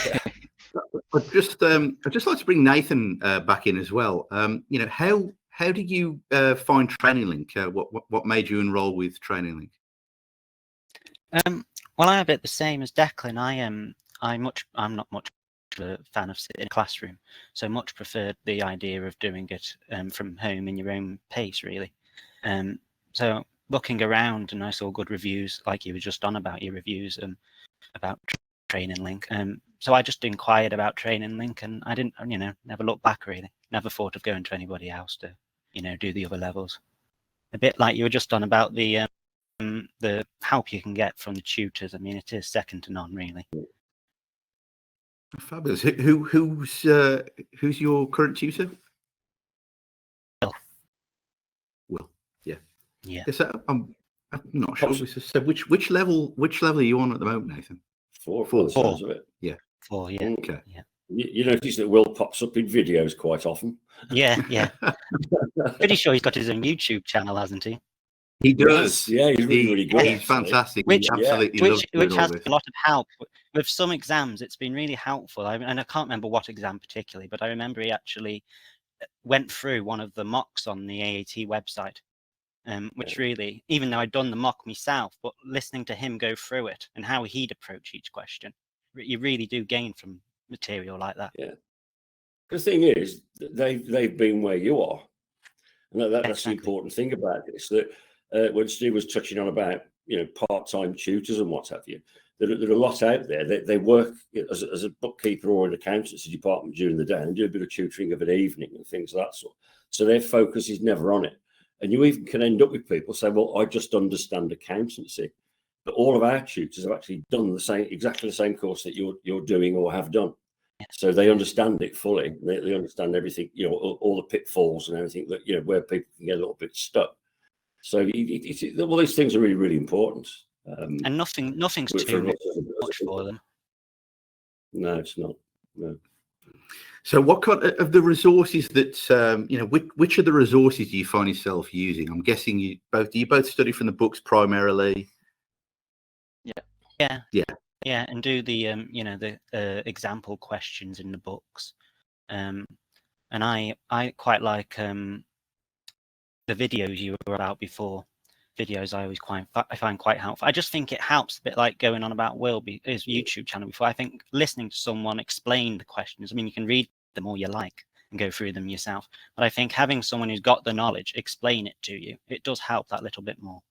just like to bring Nathan back in as well. You know, how did you find Training Link? What made you enroll with Training Link? Well, I'm a bit the same as Declan. I'm not much a fan of sitting in a classroom, so much preferred the idea of doing it from home in your own pace, really. So looking around, and I saw good reviews, like you were just on about your reviews about Training Link. So I just inquired about Training Link, and I didn't, you know, never looked back, really. Never thought of going to anybody else to, you know, do the other levels. A bit like you were just on about the help you can get from the tutors. I mean, it is second to none, really. Fabulous. Who's your current tutor? Will. Yeah. Yeah. Yes, I'm not sure. So which level are you on at the moment, Nathan? Four. Of it. Yeah. 4. Yeah. Okay. Yeah. You notice that Will pops up in videos quite often. Yeah. Yeah. Pretty sure he's got his own YouTube channel, hasn't he? He does. Yeah, he's really good. He's fantastic. Which loves which has all this. a lot of help with some exams. It's been really helpful. And I can't remember what exam particularly, but I remember he actually went through one of the mocks on the AAT website, which really, even though I'd done the mock myself, but listening to him go through it and how he'd approach each question, you really do gain from material like that. Yeah. The thing is, they've been where you are, and that's Exactly. the important thing about this. That when Steve was touching on about, you know, part-time tutors and what have you, there are a lot out there. They work as a bookkeeper or an accountancy department during the day and do a bit of tutoring of an evening and things of that sort. So their focus is never on it. And you even can end up with people say, "Well, I just understand accountancy," but all of our tutors have actually done exactly the same course that you're doing or have done. So they understand it fully. They understand everything, you know, all the pitfalls and everything that, you know, where people can get a little bit stuck. So all these things are really, really important. And nothing's too much for them. No, it's not. No. So what kind of the resources that, you know, which of the resources do you find yourself using? I'm guessing do you both study from the books primarily? Yeah, and do the you know, the example questions in the books, and I quite like the videos you were about before. Videos I find quite helpful. I just think it helps a bit, like going on about his YouTube channel before. I think listening to someone explain the questions. I mean, you can read them all you like and go through them yourself, but I think having someone who's got the knowledge explain it to you, it does help that little bit more.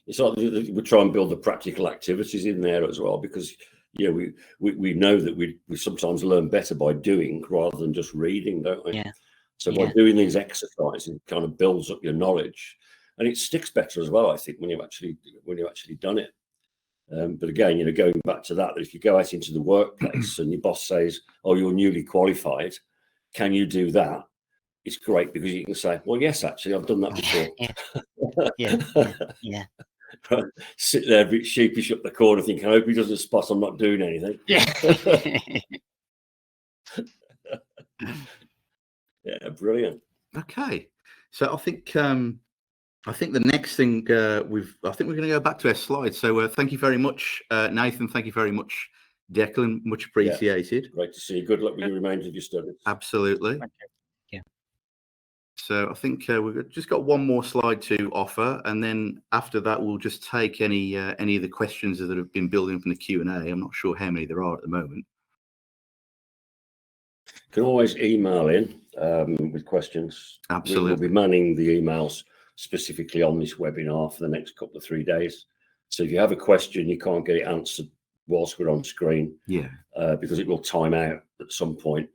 It's like we try and build the practical activities in there as well, because, you know, we know that we sometimes learn better by doing rather than just reading, don't we? Yeah. So by doing these exercises, it kind of builds up your knowledge, and it sticks better as well, I think, when you've actually done it. But again, you know, going back to that if you go out into the workplace and your boss says, "Oh, you're newly qualified, can you do that?" It's great, because you can say, "Well, yes, actually, I've done that before." Yeah. sit there a bit sheepish up the corner thinking, I hope he doesn't spot I'm not doing anything. Yeah. Yeah, brilliant. Okay, so I think the next thing I think we're going to go back to our slides. So thank you very much, Nathan. Thank you very much, Declan. Much appreciated. Great to see you. Good luck with the remainder of your studies. Absolutely. Thank you. Yeah. So I think we've just got one more slide to offer, and then after that we'll just take any of the questions that have been building up in the Q&A. I'm not sure how many there are at the moment. You can always email in with questions. Absolutely. We'll be manning the emails specifically on this webinar for the next couple of 3 days. So if you have a question, you can't get it answered whilst we're on screen, because it will time out at some point.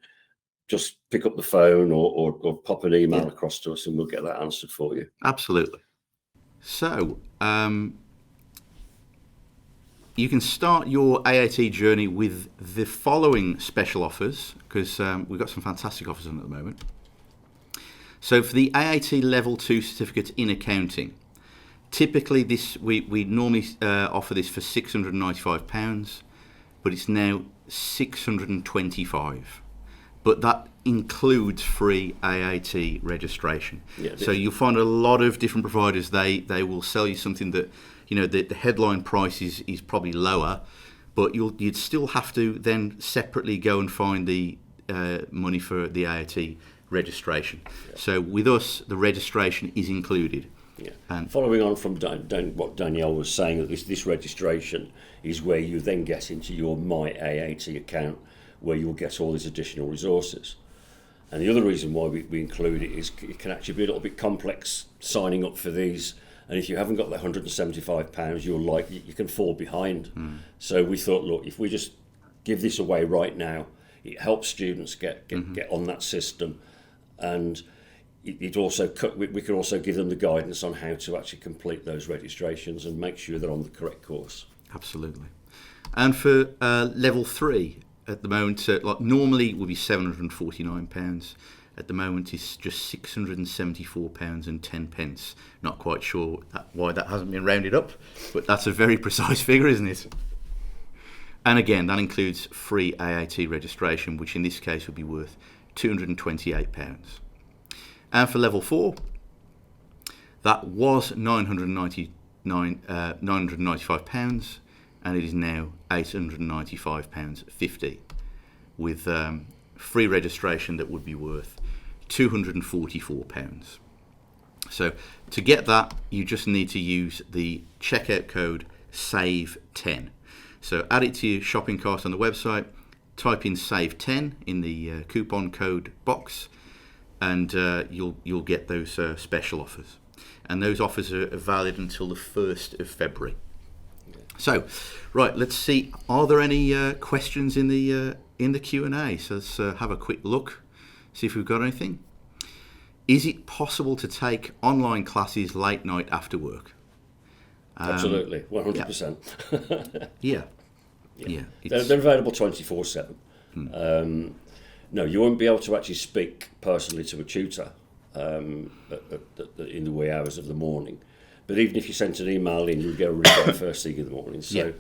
Just pick up the phone or pop an email across to us and we'll get that answered for you. Absolutely. So you can start your AAT journey with the following special offers, because we've got some fantastic offers on at the moment. So for the AAT Level 2 certificate in accounting, typically we normally offer this for £695, but it's now £625. But that includes free AAT registration. Yeah, so you'll find a lot of different providers, they will sell you something that, the headline price is probably lower, but you'd still have to then separately go and find the money for the AAT registration. Yeah. So with us, the registration is included. Yeah. And following on from what Danielle was saying, that this registration is where you then get into your My AAT account, where you'll get all these additional resources. And the other reason why we include it is it can actually be a little bit complex signing up for these. And if you haven't got the £175, you can fall behind. So we thought, look, if we just give this away right now, it helps students get on that system, and it also we can also give them the guidance on how to actually complete those registrations and make sure they're on the correct course. Absolutely. And for level 3 at the moment, normally it would be £749. At the moment, it's just £674.10. Not quite sure why that hasn't been rounded up, but that's a very precise figure, isn't it? And again, that includes free AAT registration, which in this case would be worth £228. And for level 4, that was £995, and it is now £895.50, with free registration that would be worth £244. So to get that, you just need to use the checkout code SAVE10. So add it to your shopping cart on the website, type in SAVE10 in the coupon code box, and you'll get those special offers. And those offers are valid until the 1st of February. So, right, let's see. Are there any questions in the Q&A? So let's have a quick look, see if we've got anything. Is it possible to take online classes late night after work? Absolutely, 100%. Yeah. They're available 24/7. No, you won't be able to actually speak personally to a tutor in the wee hours of the morning. But even if you sent an email in, you'd get a reply first thing in the morning. So,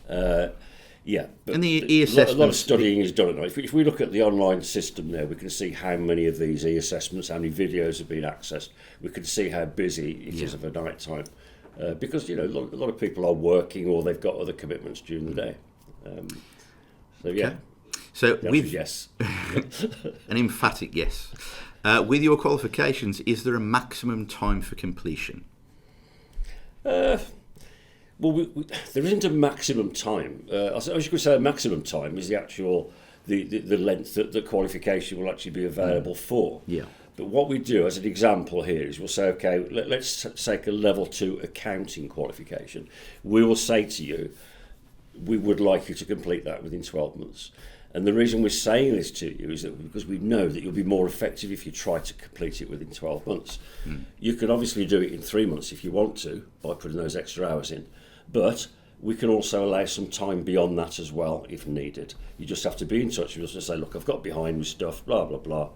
but and the e-assessments, a lot of studying is done at night. If we look at the online system there, we can see how many of these e-assessments, how many videos have been accessed. We can see how busy it is of a night time. Because, a lot of people are working or they've got other commitments during the day. So with yes. An emphatic yes. With your qualifications, is there a maximum time for completion? There isn't a maximum time. As you could say, a maximum time is the actual the length that the qualification will actually be available for. Yeah. But what we do as an example here is we'll say, okay, let's take a level 2 accounting qualification. We will say to you, we would like you to complete that within 12 months. And the reason we're saying this to you is that because we know that you'll be more effective if you try to complete it within 12 months. You can obviously do it in 3 months if you want to, by putting those extra hours in. But we can also allow some time beyond that as well if needed. You just have to be in touch with us and say, look, I've got behind with stuff, blah, blah, blah.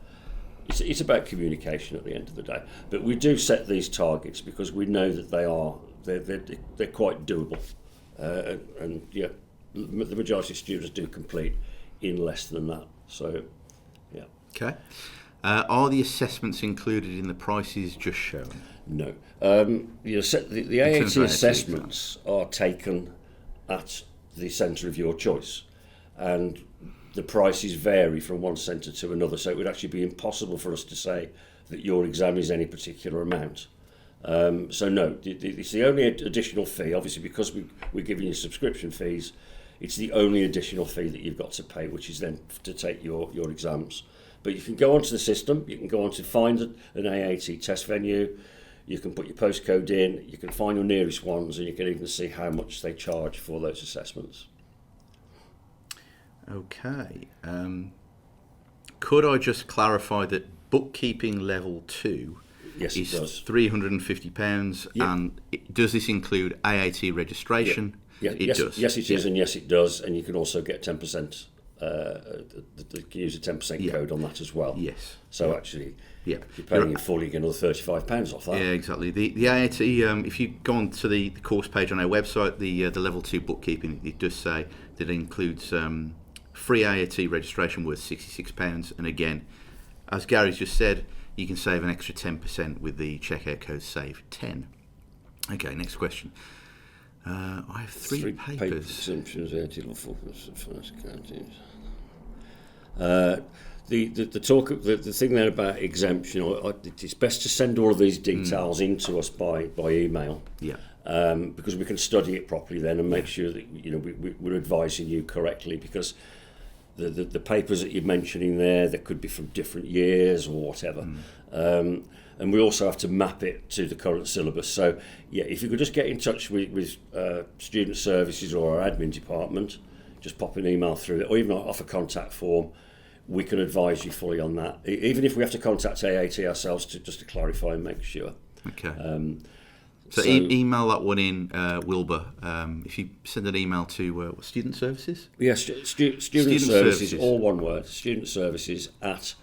It's about communication at the end of the day. But we do set these targets because we know that they are they're quite doable, and yeah, the majority of students do complete in less than that. So, yeah. Okay. Are the assessments included in the prices just shown? No. The AAT assessments are taken at the centre of your choice, and the prices vary from one centre to another, so it would actually be impossible for us to say that your exam is any particular amount. So no, it's the only additional fee, obviously, because we're giving you subscription fees. It's the only additional fee that you've got to pay, which is then to take your exams. But you can go onto the system, you can go on to find an AAT test venue, you can put your postcode in, you can find your nearest ones, and you can even see how much they charge for those assessments. Okay. Could I just clarify that bookkeeping level 2 Yes, is it does. £350, Yep. and does this include AAT registration? Yeah, It yes, does. yes, it is, and yes, it does, and you can also get 10%. You can use a 10% code on that as well. Yes. So actually, Yeah. if you're paying in full, you get another £35 off that. Yeah, exactly. The AAT, if you go on to the course page on our website, the level 2 bookkeeping, it does say that it includes free AAT registration worth £66, and again, as Gary's just said, you can save an extra 10% with the checkout code SAVE10. Okay, next question. I have three papers. Exemptions, AAT level 4, finance accounting. The thing there about exemption, it's best to send all of these details into us by email. Yeah. Because we can study it properly then and make sure that we're advising you correctly, because the papers that you're mentioning there, that could be from different years or whatever. And we also have to map it to the current syllabus. So yeah, if you could just get in touch with student services or our admin department, just pop an email through it, or even off a contact form, we can advise you fully on that. Even if we have to contact AAT ourselves to clarify and make sure. Okay. So email that one in, Wilbur. If you send an email to student services? Yes, student services, all one word, student services at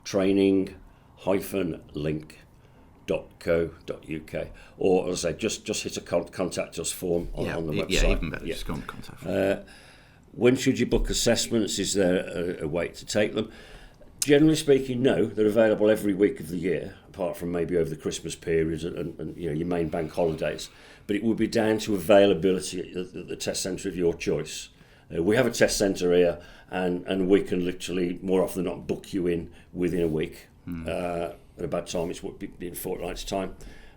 training-link.co.uk. Or, as I say, just hit a contact us form on the website. Yeah, even better, just go on contact form. When should you book assessments? Is there a way to take them? Generally speaking, no. They're available every week of the year, apart from maybe over the Christmas period and your main bank holidays. But it would be down to availability at the test centre of your choice. We have a test centre here, and we can literally, more often than not, book you in within a week. At a bad time, it's what in a fortnight's time.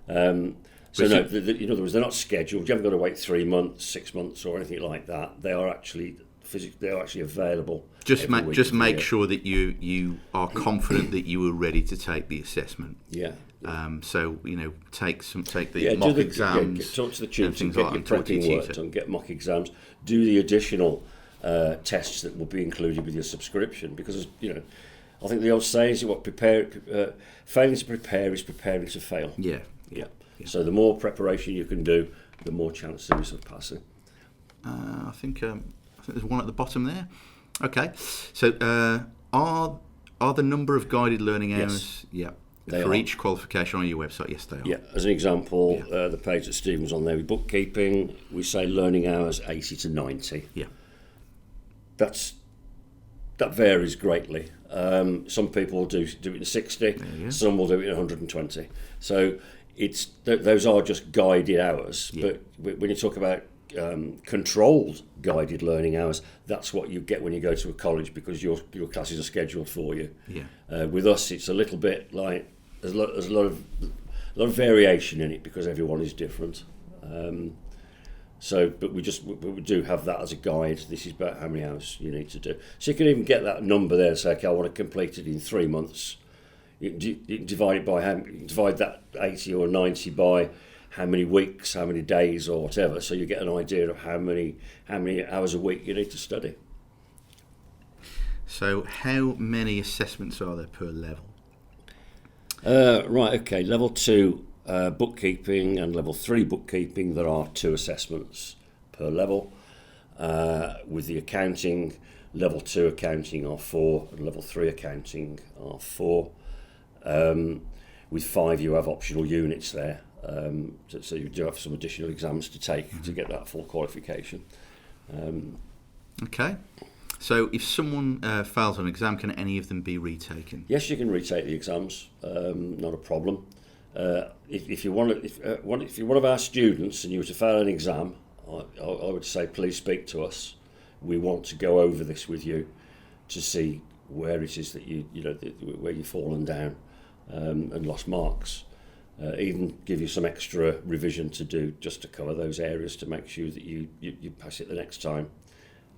In other words, they're not scheduled. You haven't got to wait 3 months, 6 months, or anything like that. They are actually available. Just make sure that you are confident that you are ready to take the assessment. Yeah. Take the mock exams. Talk to the tutors, get your prepping work done, get mock exams, do the additional tests that will be included with your subscription. Because I think the old saying is failing to prepare is preparing to fail. Yeah. So the more preparation you can do, the more chance there is of passing. I think there's one at the bottom there. Okay, so are the number of guided learning hours? Yes. Yeah, for each qualification on your website. Yes, they are. Yeah, as an example, the page that Stephen's on there with bookkeeping, we say learning hours 80 to 90. Yeah, that varies greatly. Some people will do it in 60. Some will do it in 120. So those are just guided hours. Yeah. But when you talk about controlled guided learning hours, that's what you get when you go to a college, because your classes are scheduled for you. Yeah. With us, it's a little bit like there's a lot of variation in it, because everyone is different. But we do have that as a guide. This is about how many hours you need to do. So you can even get that number there and say, okay, I want to complete it in 3 months. You can divide that 80 or 90 by how many weeks, how many days, or whatever. So you get an idea of how many hours a week you need to study. So how many assessments are there per level? Right. Okay. Level 2 bookkeeping and level 3 bookkeeping. There are 2 assessments per level. With the accounting, level 2 accounting are 4, and level 3 accounting are 4. With 5, you have optional units there. So you do have some additional exams to take to get that full qualification. Okay. So if someone fails an exam, can any of them be retaken? Yes, you can retake the exams. Not a problem. If you're one of our students and you were to fail an exam, I would say please speak to us. We want to go over this with you to see where it is that where you've fallen down and lost marks. Even give you some extra revision to do just to cover those areas to make sure that you pass it the next time.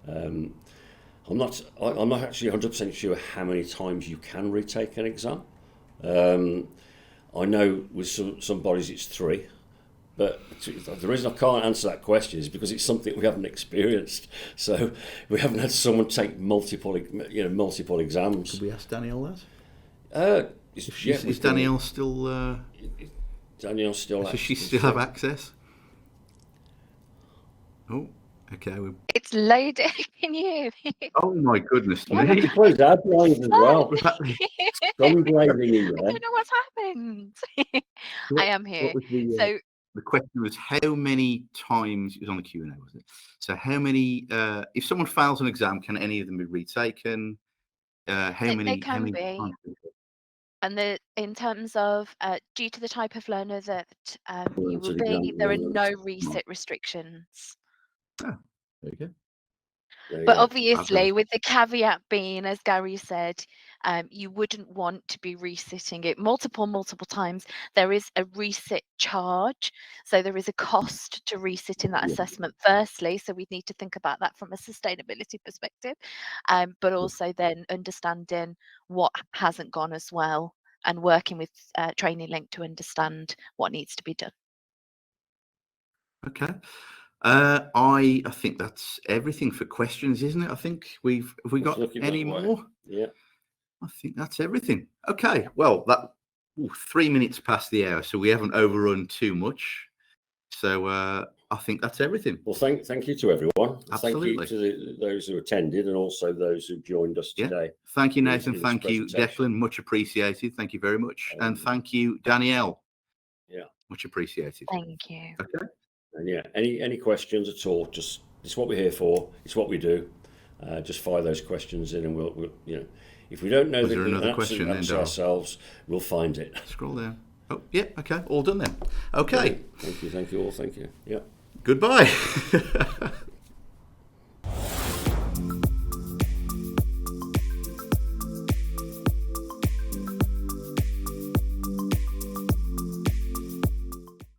I'm not actually 100% sure how many times you can retake an exam. I know with some bodies it's 3, but the reason I can't answer that question is because it's something we haven't experienced. So we haven't had someone take multiple exams. Could we ask Danielle that? Is Danielle still? Danielle still. Does she still have access? Oh, okay. It's loading. Can you hear me? Oh my goodness I me! suppose our blind as well. I Some blinding in there. don't know what's happened. I am here. What was So the question was how many times? It was on the Q&A, wasn't it? So how many? If someone fails an exam, can any of them be retaken? How many? they can be. Times? And in terms of due to the type of learner that you will to the be, exam there are learners. no resit restrictions. Oh, there you go. But obviously, with the caveat being, as Gary said, you wouldn't want to be resitting it multiple times. There is a resit charge. So there is a cost to resitting that assessment firstly. So we need to think about that from a sustainability perspective, but also then understanding what hasn't gone as well and working with Training Link to understand what needs to be done. Okay. I think that's everything for questions, isn't it? I think have we got any more? Yeah. I think that's everything. Okay. Well, 3 minutes past the hour, so we haven't overrun too much. So I think that's everything. Well, thank you to everyone. Absolutely. Thank you to those who attended and also those who joined us today. Thank you, Nathan. in this Thank you, presentation. Declan. Much appreciated. Thank you very much. And thank you, Danielle. Yeah. Much appreciated. Thank you. Okay. And yeah, any questions at all? Just it's what we're here for. It's what we do. Just fire those questions in, and we'll if we don't know the answer ourselves, we'll find it. Scroll down. Oh, yeah. Okay. All done then. Okay. Thank you all. Thank you. Yeah. Goodbye.